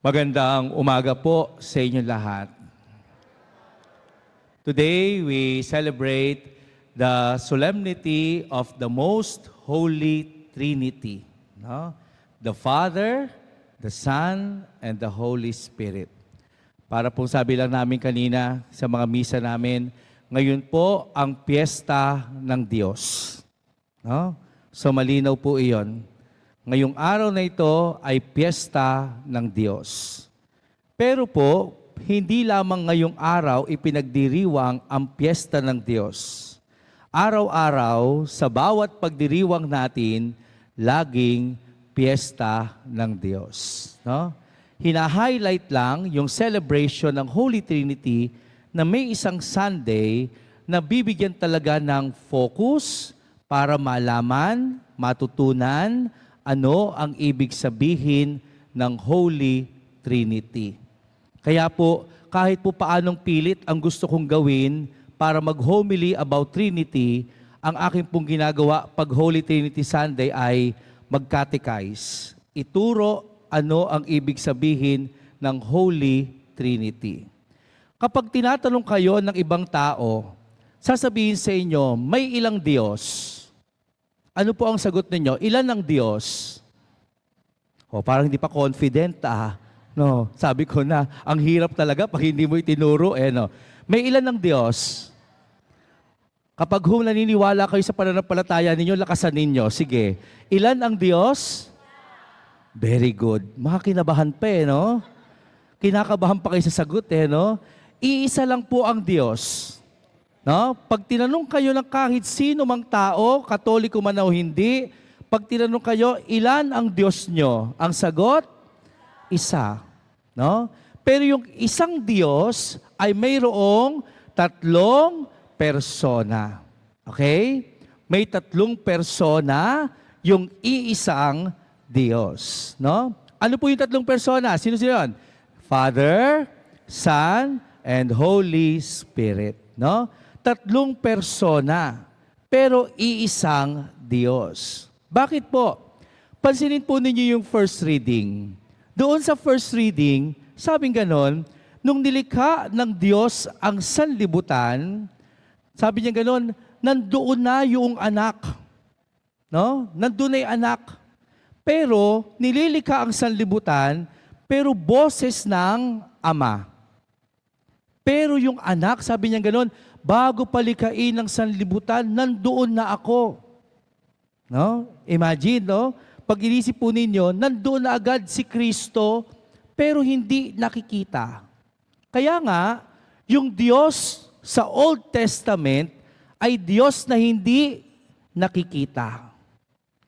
Magandang umaga po sa inyo lahat. Today, we celebrate the solemnity of the Most Holy Trinity. No? The Father, the Son, and the Holy Spirit. Para po sabi lang namin kanina sa mga misa namin, ngayon po ang piyesta ng Diyos. No? So malinaw po iyon. Ngayong araw na ito ay piyesta ng Diyos. Pero po, hindi lamang ngayong araw ipinagdiriwang ang piyesta ng Diyos. Araw-araw, sa bawat pagdiriwang natin, laging piyesta ng Diyos. No? Hina-highlight lang yung celebration ng Holy Trinity na may isang Sunday na bibigyan talaga ng focus para malaman, matutunan, ano ang ibig sabihin ng Holy Trinity. Kaya po, kahit po paanong pilit ang gusto kong gawin para mag-homily about Trinity, ang aking pong ginagawa pag Holy Trinity Sunday ay mag-catechize. Ituro ano ang ibig sabihin ng Holy Trinity. Kapag tinatanong kayo ng ibang tao, sasabihin sa inyo, may ilang Diyos? Ano po ang sagot ninyo? Ilan ang Diyos? O, parang hindi pa confident No, sabi ko na, ang hirap talaga pag hindi mo itinuro. No. May ilan ang Diyos? Kapag naniniwala kayo sa pananampalataya ninyo, lakasan ninyo. Sige, ilan ang Diyos? Very good. Makakinabahan pa no? Kinakabahan pa kayo sa sagot no? Iisa lang po ang Diyos. No? Pag tinanong kayo ng kahit sino mang tao, Katoliko man o hindi, pag tinanong kayo, ilan ang Diyos nyo? Ang sagot, isa. No? Pero yung isang Diyos ay mayroong tatlong persona. Okay? May tatlong persona yung iisang Diyos. No? Ano po yung tatlong persona? Sino yun? Father, Son, and Holy Spirit. No? Tatlong persona, pero iisang Diyos. Bakit po? Pansinin po ninyo yung first reading. Doon sa first reading, sabing ganon, nung nilikha ng Diyos ang sanlibutan, sabi niya ganon, nandoon na yung anak. No? Nandoon na yung anak. Pero nililikha ang sanlibutan, pero boses ng Ama. Pero yung anak, sabi niya ganon, bago palikain ng sanlibutan, nandoon na ako. No? Imagine, no? Pag inisip po ninyo, nandoon na agad si Kristo, pero hindi nakikita. Kaya nga, yung Diyos sa Old Testament ay Diyos na hindi nakikita.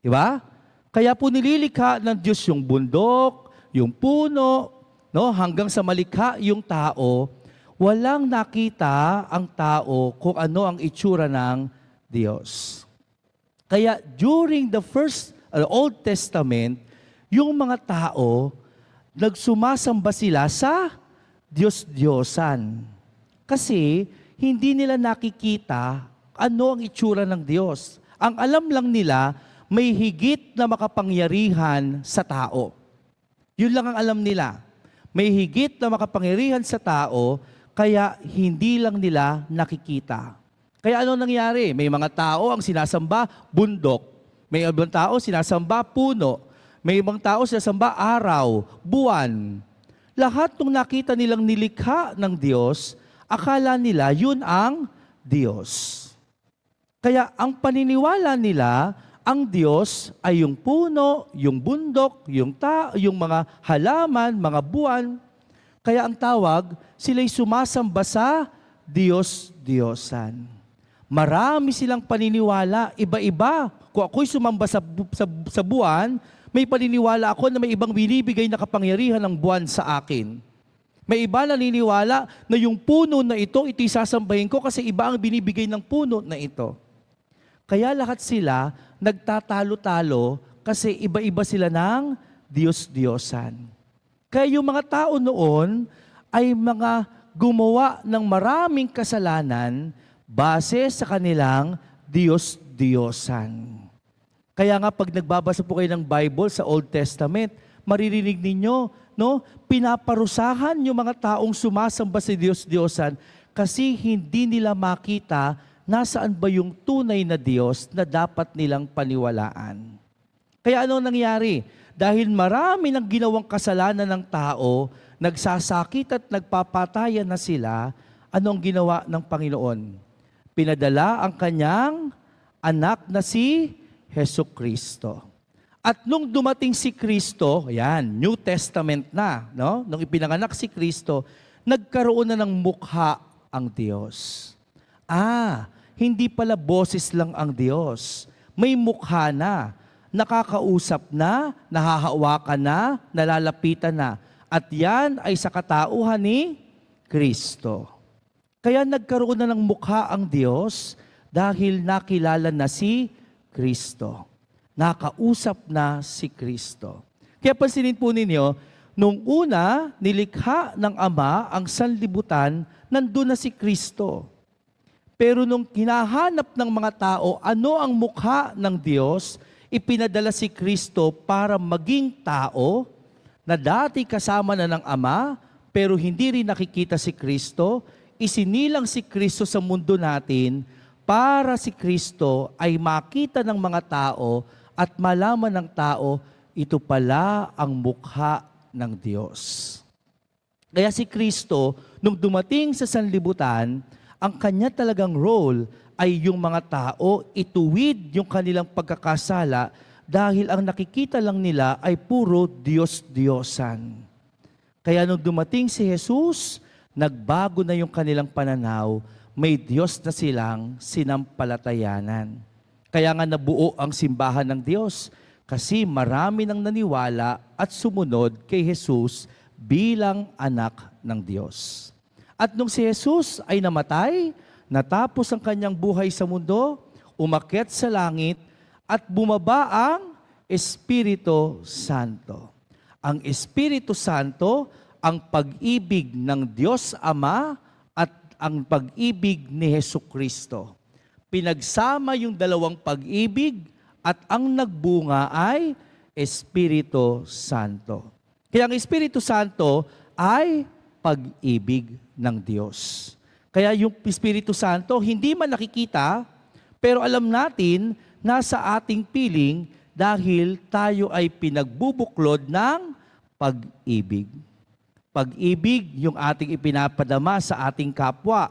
Di ba? Kaya po nililikha ng Diyos yung bundok, yung puno, no? Hanggang sa malikha yung tao, walang nakita ang tao kung ano ang itsura ng Diyos. Kaya during the Old Testament, yung mga tao, nagsumasamba sila sa Diyos-Diyosan. Kasi hindi nila nakikita ano ang itsura ng Diyos. Ang alam lang nila, may higit na makapangyarihan sa tao. Yun lang ang alam nila. May higit na makapangyarihan sa tao, kaya hindi lang nila nakikita. Kaya ano nangyari? May mga tao ang sinasamba bundok. May ibang tao sinasamba puno. May ibang tao sinasamba araw, buwan. Lahat ng nakita nilang nilikha ng Diyos, akala nila yun ang Diyos. Kaya ang paniniwala nila, ang Diyos ay yung puno, yung bundok, yung mga halaman, mga buwan. Kaya ang tawag, sila'y sumasamba sa Diyos-Diyosan. Marami silang paniniwala, iba-iba. Kung ako'y sumamba sa buwan, may paniniwala ako na may ibang binibigay na kapangyarihan ng buwan sa akin. May iba naniniwala na yung puno na ito'y sasambahin ko kasi iba ang binibigay ng puno na ito. Kaya lahat sila nagtatalo-talo kasi iba-iba sila ng Diyos-Diyosan. Kaya yung mga tao noon ay mga gumawa ng maraming kasalanan base sa kanilang Diyos-Diyosan. Kaya nga pag nagbabasa po kayo ng Bible sa Old Testament, maririnig ninyo, no? Pinaparusahan yung mga taong sumasamba sa Diyos-Diyosan kasi hindi nila makita nasaan ba yung tunay na Diyos na dapat nilang paniwalaan. Kaya ano nangyari? Dahil marami ng ginawang kasalanan ng tao, nagsasakit at nagpapatayan na sila, ano ang ginawa ng Panginoon? Pinadala ang kanyang anak na si Jesucristo. At nung dumating si Kristo, yan, New Testament na, no? Nung ipinanganak si Kristo, nagkaroon na ng mukha ang Diyos. Hindi pala boses lang ang Diyos. May mukha na, nakakausap na, nahahawakan na, nalalapitan na. At yan ay sa katauhan ni Kristo. Kaya nagkaroon na ng mukha ang Diyos dahil nakilala na si Kristo. Nakausap na si Kristo. Kaya pansinin po ninyo, nung una, nilikha ng Ama ang sanlibutan, nandun na si Kristo. Pero nung hinahanap ng mga tao, ano ang mukha ng Diyos, ipinadala si Kristo para maging tao, na dati kasama na ng Ama, pero hindi rin nakikita si Kristo, isinilang si Kristo sa mundo natin para si Kristo ay makita ng mga tao at malaman ng tao, ito pala ang mukha ng Diyos. Kaya si Kristo, nung dumating sa sanlibutan, ang kanya talagang role ay yung mga tao ituwid yung kanilang pagkakasala dahil ang nakikita lang nila ay puro Diyos-Diyosan. Kaya nung dumating si Jesus, nagbago na yung kanilang pananaw, may Diyos na silang sinampalatayanan. Kaya nga nabuo ang simbahan ng Diyos kasi marami nang naniwala at sumunod kay Jesus bilang anak ng Diyos. At nung si Jesus ay namatay, natapos ang kanyang buhay sa mundo, umakyat sa langit, at bumaba ang Espiritu Santo. Ang Espiritu Santo, ang pag-ibig ng Diyos Ama at ang pag-ibig ni Jesucristo. Pinagsama yung dalawang pag-ibig at ang nagbunga ay Espiritu Santo. Kaya ang Espiritu Santo ay pag-ibig ng Diyos. Kaya yung Espiritu Santo, hindi man nakikita, pero alam natin, nasa ating piling dahil tayo ay pinagbubuklod ng pag-ibig. Pag-ibig yung ating ipinapadama sa ating kapwa.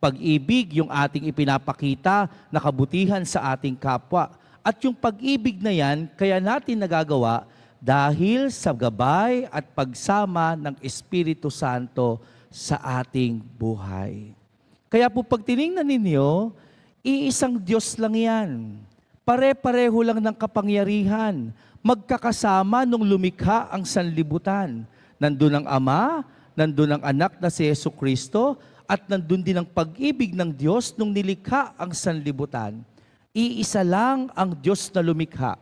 Pag-ibig yung ating ipinapakita na kabutihan sa ating kapwa. At yung pag-ibig na yan, kaya natin nagagawa dahil sa gabay at pagsama ng Espiritu Santo sa ating buhay. Kaya po pag tinignan ninyo, iisang Diyos lang yan. Pare-pareho lang ng kapangyarihan. Magkakasama nung lumikha ang sanlibutan. Nandun ang Ama, nandun ang Anak na si Jesucristo, at nandun din ang pag-ibig ng Diyos nung nilikha ang sanlibutan. Iisa lang ang Diyos na lumikha.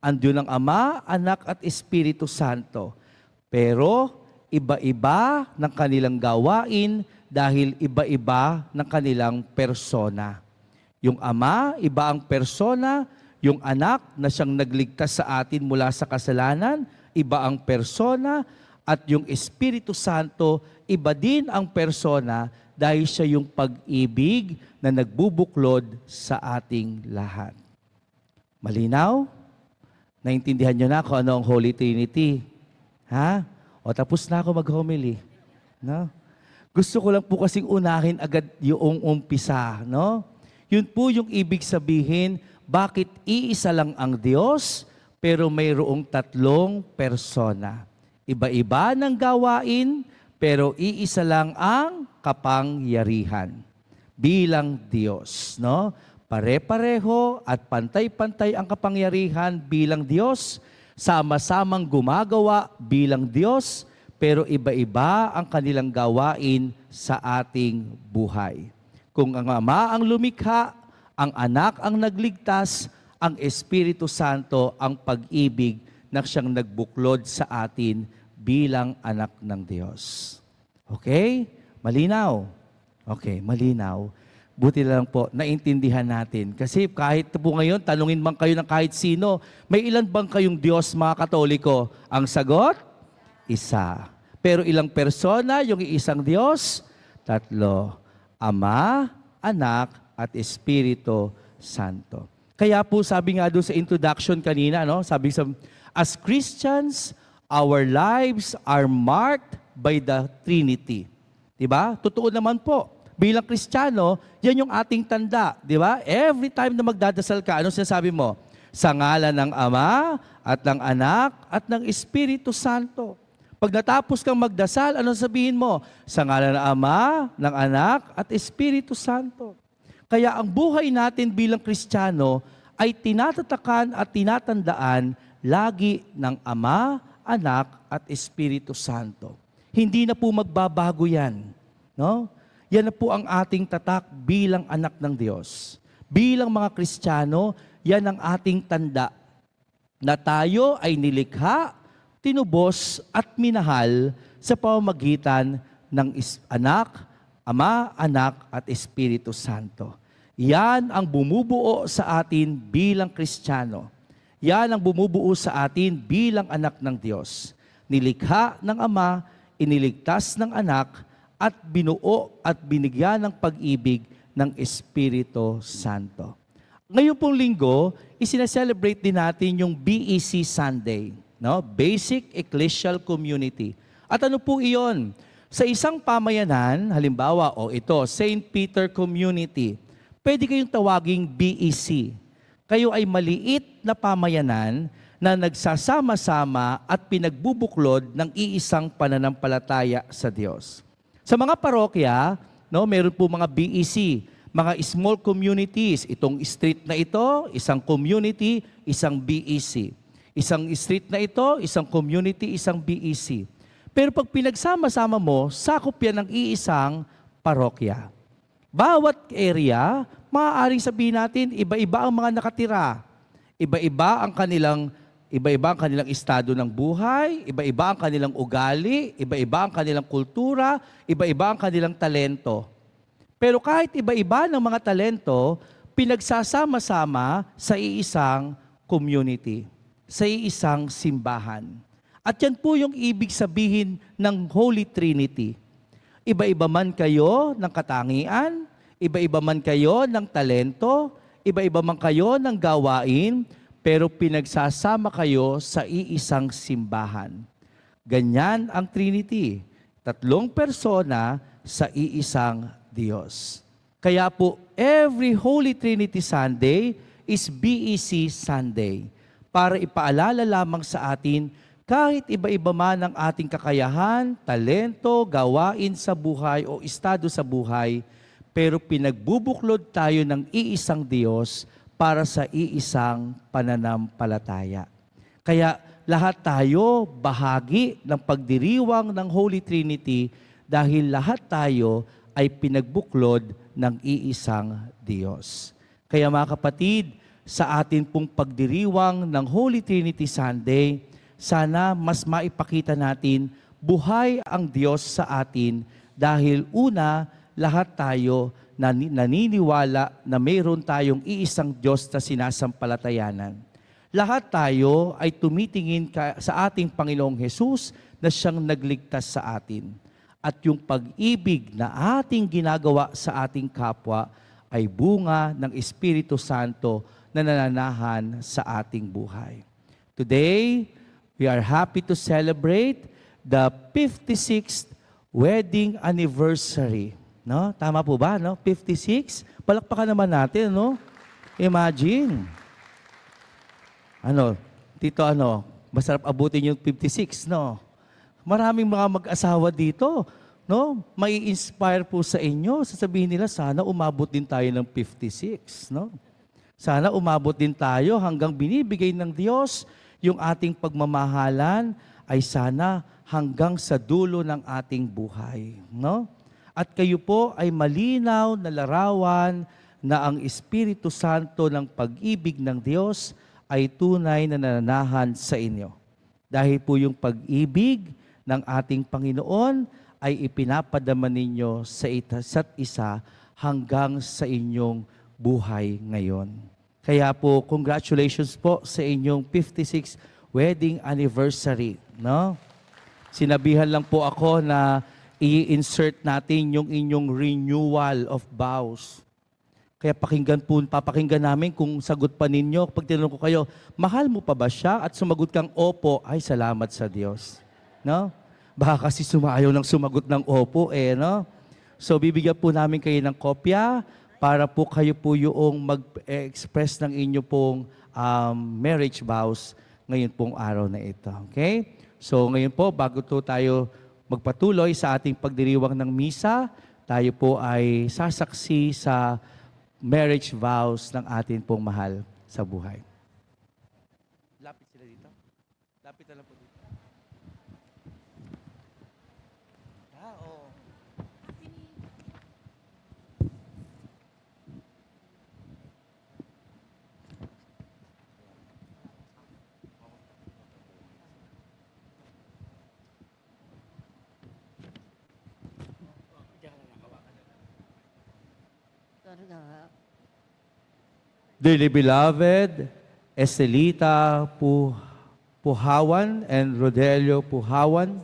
Andun ang Ama, Anak at Espiritu Santo. Pero iba-iba ng kanilang gawain dahil iba-iba ng kanilang persona. Yung Ama, iba ang persona. Yung Anak na siyang nagligtas sa atin mula sa kasalanan, iba ang persona. At yung Espiritu Santo, iba din ang persona dahil siya yung pag-ibig na nagbubuklod sa ating lahat. Malinaw? Naintindihan niyo na kung ano ang Holy Trinity? Ha? O tapos na ako mag-homily. No? Gusto ko lang po kasing unahin agad yung umpisa. No? Yun po yung ibig sabihin, bakit iisa lang ang Diyos, pero mayroong tatlong persona. Iba-iba ng gawain, pero iisa lang ang kapangyarihan bilang Diyos. No? Pare-pareho at pantay-pantay ang kapangyarihan bilang Diyos, sama-samang gumagawa bilang Diyos, pero iba-iba ang kanilang gawain sa ating buhay. Kung ang Ama ang lumikha, ang Anak ang nagligtas, ang Espiritu Santo ang pag-ibig na siyang nagbuklod sa atin bilang anak ng Diyos. Okay? Malinaw? Okay, malinaw. Buti lang po, naintindihan natin. Kasi kahit po ngayon, tanungin man kayo ng kahit sino, may ilan bang kayong Diyos, mga Katoliko? Ang sagot? Isa. Pero ilang persona yung iisang Diyos? Tatlo. Ama, Anak, at Espiritu Santo. Kaya po sabi nga doon sa introduction kanina, no? Sabi sa, as Christians, our lives are marked by the Trinity. Diba? Totoo naman po. Bilang Kristiyano, yan yung ating tanda, di ba? Every time na magdadasal ka, ano sinasabi mo? Sa ngalan ng Ama, at ng Anak, at ng Espiritu Santo. Pag natapos kang magdasal, ano sabihin mo? Sa ngalan ng Ama, ng Anak, at Espiritu Santo. Kaya ang buhay natin bilang Kristiyano ay tinatatakan at tinatandaan lagi ng Ama, Anak, at Espiritu Santo. Hindi na po magbabago yan, no? Yan na po ang ating tatak bilang anak ng Diyos. Bilang mga Kristiyano, yan ang ating tanda na tayo ay nilikha, tinubos at minahal sa pamamagitan ng Anak, Ama, Anak at Espiritu Santo. Yan ang bumubuo sa atin bilang Kristiyano. Yan ang bumubuo sa atin bilang anak ng Diyos. Nilikha ng Ama, iniligtas ng Anak, at binuo at binigyan ng pag-ibig ng Espiritu Santo. Ngayon pong linggo, isinaselebrate din natin yung BEC Sunday, no? Basic Ecclesial Community. At ano po iyon? Sa isang pamayanan, halimbawa, ito, St. Peter Community, pwede kayong tawaging BEC. Kayo ay maliit na pamayanan na nagsasama-sama at pinagbubuklod ng iisang pananampalataya sa Diyos. Sa mga parokya, no, meron po mga BEC, mga small communities. Itong street na ito, isang community, isang BEC. Isang street na ito, isang community, isang BEC. Pero pag pinagsama-sama mo, sakop yan ng iisang parokya. Bawat area, maaaring sabihin natin, iba-iba ang mga nakatira. Iba-iba ang kanilang estado ng buhay, iba-iba ang kanilang ugali, iba-iba ang kanilang kultura, iba-iba ang kanilang talento. Pero kahit iba-iba ng mga talento, pinagsasama-sama sa iisang community, sa iisang simbahan. At yan po yung ibig sabihin ng Holy Trinity. Iba-iba man kayo ng katangian, iba-iba man kayo ng talento, iba-iba man kayo ng gawain, pero pinagsasama kayo sa iisang simbahan. Ganyan ang Trinity. Tatlong persona sa iisang Diyos. Kaya po, every Holy Trinity Sunday is BEC Sunday. Para ipaalala lamang sa atin, kahit iba-iba man ang ating kakayahan, talento, gawain sa buhay o estado sa buhay, pero pinagbubuklod tayo ng iisang Diyos para sa iisang pananampalataya. Kaya lahat tayo bahagi ng pagdiriwang ng Holy Trinity dahil lahat tayo ay pinagbuklod ng iisang Diyos. Kaya mga kapatid, sa atin pong pagdiriwang ng Holy Trinity Sunday, sana mas maipakita natin buhay ang Diyos sa atin dahil una, lahat tayo naniniwala na mayroon tayong iisang Diyos na sinasampalatayanan. Lahat tayo ay tumitingin sa ating Panginoong Hesus na siyang nagligtas sa atin. At yung pag-ibig na ating ginagawa sa ating kapwa ay bunga ng Espiritu Santo na nananahan sa ating buhay. Today, we are happy to celebrate the 56th wedding anniversary. No? Tama po ba? No? 56? Palakpakan naman natin, no? Imagine. Tito, masarap abutin yung 56, no? Maraming mga mag-asawa dito, no? May inspire po sa inyo. Sasabihin nila, sana umabot din tayo ng 56, no? Sana umabot din tayo hanggang binibigay ng Diyos yung ating pagmamahalan ay sana hanggang sa dulo ng ating buhay, no? At kayo po ay malinaw na larawan na ang Espiritu Santo ng pag-ibig ng Diyos ay tunay na nananahan sa inyo. Dahil po yung pag-ibig ng ating Panginoon ay ipinapadama ninyo sa isa't isa hanggang sa inyong buhay ngayon. Kaya po, congratulations po sa inyong 56th wedding anniversary. No? Sinabihan lang po ako na i-insert natin yung inyong renewal of vows. Kaya papakinggan namin kung sagot pa ninyo. Pag tinanong ko kayo, mahal mo pa ba siya? At sumagot kang opo, ay salamat sa Diyos. No? Baka kasi sumayaw ng sumagot ng opo no? So bibigyan po namin kayo ng kopya para po kayo po yung mag-express ng inyo pong marriage vows ngayon pong araw na ito. Okay? So ngayon po, bago tayo magpatuloy sa ating pagdiriwang ng misa, tayo po ay sasaksi sa marriage vows ng ating pong mahal sa buhay. Lapit sila dito. Lapit na lang po dito. Oo. Dearly beloved, Estelita Puhawan and Rodelio Puhawan,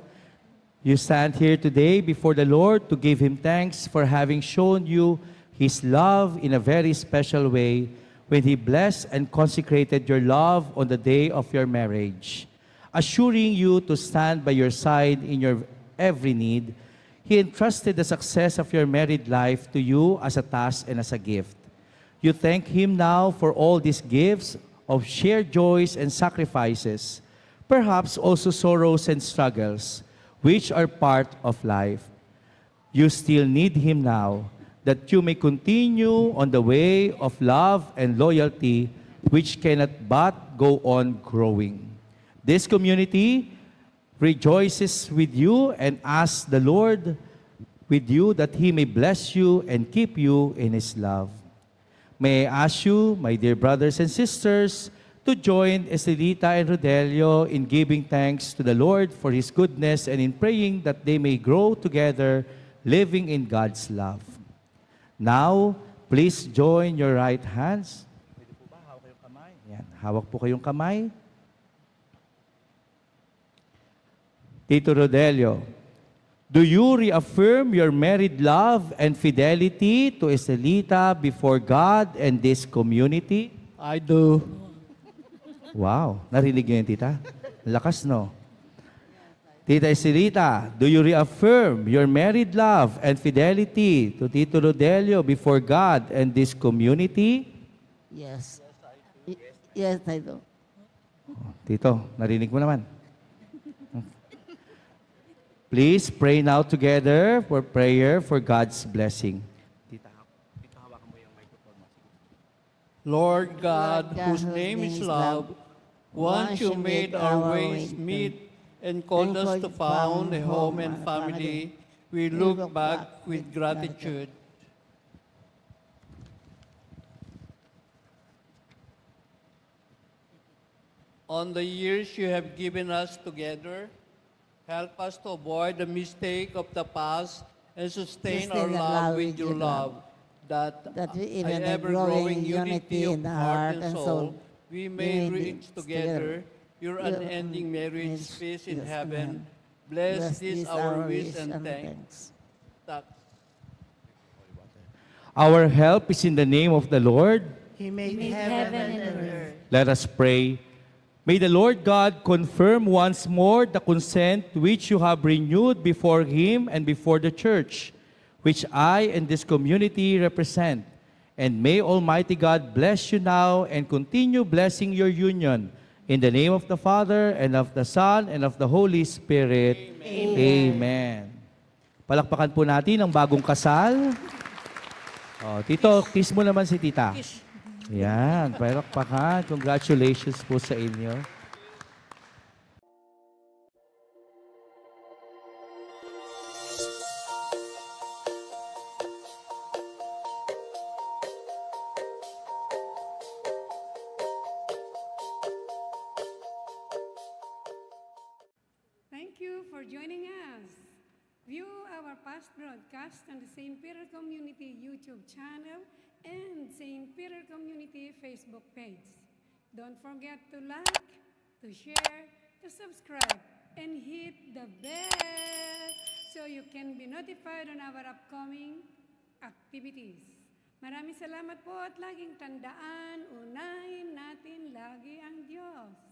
you stand here today before the Lord to give Him thanks for having shown you His love in a very special way when He blessed and consecrated your love on the day of your marriage. Assuring you to stand by your side in your every need, He entrusted the success of your married life to you as a task and as a gift. You thank Him now for all these gifts of shared joys and sacrifices, perhaps also sorrows and struggles, which are part of life. You still need Him now, that you may continue on the way of love and loyalty, which cannot but go on growing. This community rejoices with you and asks the Lord with you that He may bless you and keep you in His love. May I ask you, my dear brothers and sisters, to join Estelita and Rodelio in giving thanks to the Lord for His goodness and in praying that they may grow together, living in God's love. Now, please join your right hands. Pwede po ba? Hawak kayong kamay. Yan. Hawak po kayong kamay. Tito Rodelio, do you reaffirm your married love and fidelity to Estelita before God and this community? I do. Wow, narinig niyo yun, tita? Lakas, no? Tita Estelita, do you reaffirm your married love and fidelity to Tito Rodelio before God and this community? Yes. Yes, I do. Tito, narinig mo naman. Please pray now together for prayer for God's blessing. Lord God, whose name is love, once you made our ways meet and called us to found a home and family, we look back with gratitude. On the years you have given us together, help us to avoid the mistake of the past and sustain our love with your love, that we, in by an ever-growing ever-growing unity of in the heart and soul, we may reach together your unending marriage feast in heaven. Bless this our wish and thanks. Our help is in the name of the Lord. He made heaven and earth. Let us pray. May the Lord God confirm once more the consent which you have renewed before Him and before the Church, which I and this community represent. And may Almighty God bless you now and continue blessing your union. In the name of the Father, and of the Son, and of the Holy Spirit. Amen. Amen. Palakpakan po natin ang bagong kasal. Oh, Tito, kiss mo naman si Tita. Yan, palakpakan. Congratulations po sa inyo. Thank you for joining us. View our past broadcast on the St. Peter Community YouTube channel and St. Peter Community Facebook page. Don't forget to like, to share, to subscribe, and hit the bell so you can be notified on our upcoming activities. Maraming salamat po at laging tandaan, unahin natin lagi ang Diyos.